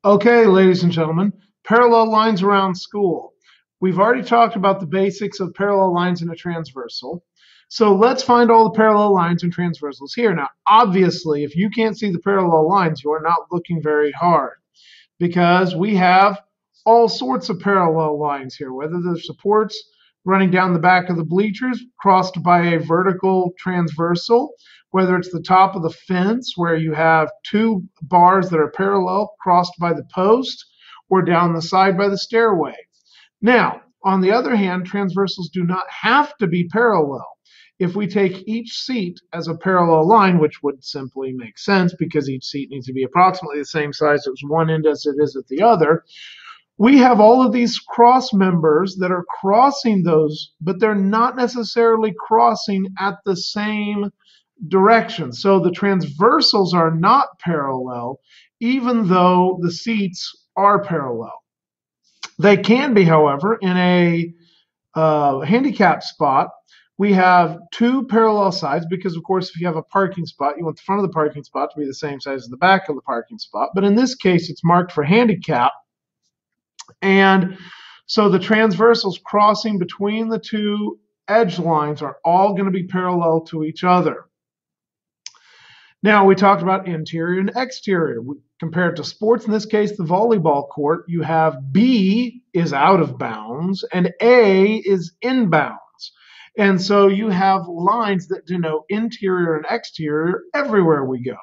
Okay, ladies and gentlemen, parallel lines around school. We've already talked about the basics of parallel lines in a transversal. So let's find all the parallel lines and transversals here. Now, obviously, if you can't see the parallel lines, you're not looking very hard because we have all sorts of parallel lines here, whether they're supports running down the back of the bleachers crossed by a vertical transversal, whether it's the top of the fence where you have two bars that are parallel crossed by the post, or down the side by the stairway. Now, on the other hand, transversals do not have to be parallel. If we take each seat as a parallel line, which would simply make sense because each seat needs to be approximately the same size at one end as it is at the other, we have all of these cross members that are crossing those, but they're not necessarily crossing at the same direction. So the transversals are not parallel, even though the seats are parallel. They can be, however, in a handicap spot. We have two parallel sides because, of course, if you have a parking spot, you want the front of the parking spot to be the same size as the back of the parking spot. But in this case, it's marked for handicap. And so the transversals crossing between the two edge lines are all going to be parallel to each other. Now, we talked about interior and exterior. Compared to sports, in this case, the volleyball court, you have B is out of bounds and A is inbounds. And so you have lines that denote interior and exterior everywhere we go.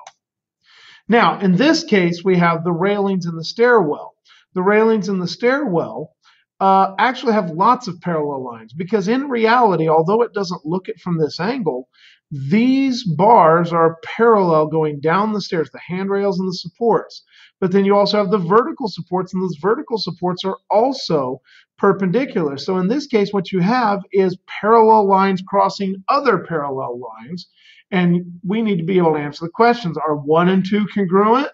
Now, in this case, we have the railings in the stairwell. The railings in the stairwell actually have lots of parallel lines because in reality, although it doesn't look it from this angle, these bars are parallel going down the stairs, the handrails and the supports. But then you also have the vertical supports, and those vertical supports are also perpendicular. So in this case, what you have is parallel lines crossing other parallel lines. And we need to be able to answer the questions. Are 1 and 2 congruent?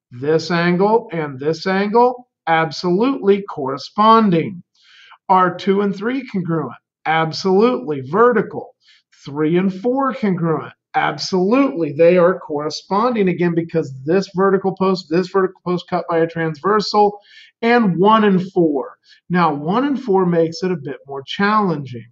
This angle and this angle? Absolutely corresponding. Are 2 and 3 congruent? Absolutely vertical. 3 and 4 congruent? Absolutely. They are corresponding again because this vertical post cut by a transversal, and 1 and 4. Now, 1 and 4 makes it a bit more challenging.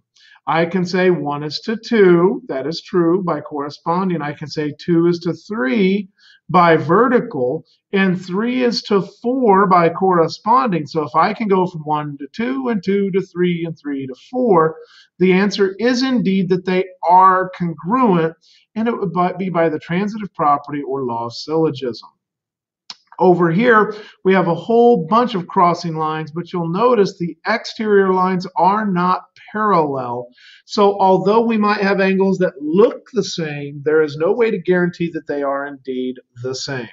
I can say 1 is to 2, that is true, by corresponding. I can say 2 is to 3 by vertical, and 3 is to 4 by corresponding. So if I can go from 1 to 2 and 2 to 3 and 3 to 4, the answer is indeed that they are congruent, and it would be by the transitive property or law of syllogism. Over here, we have a whole bunch of crossing lines, but you'll notice the exterior lines are not parallel. So although we might have angles that look the same, there is no way to guarantee that they are indeed the same.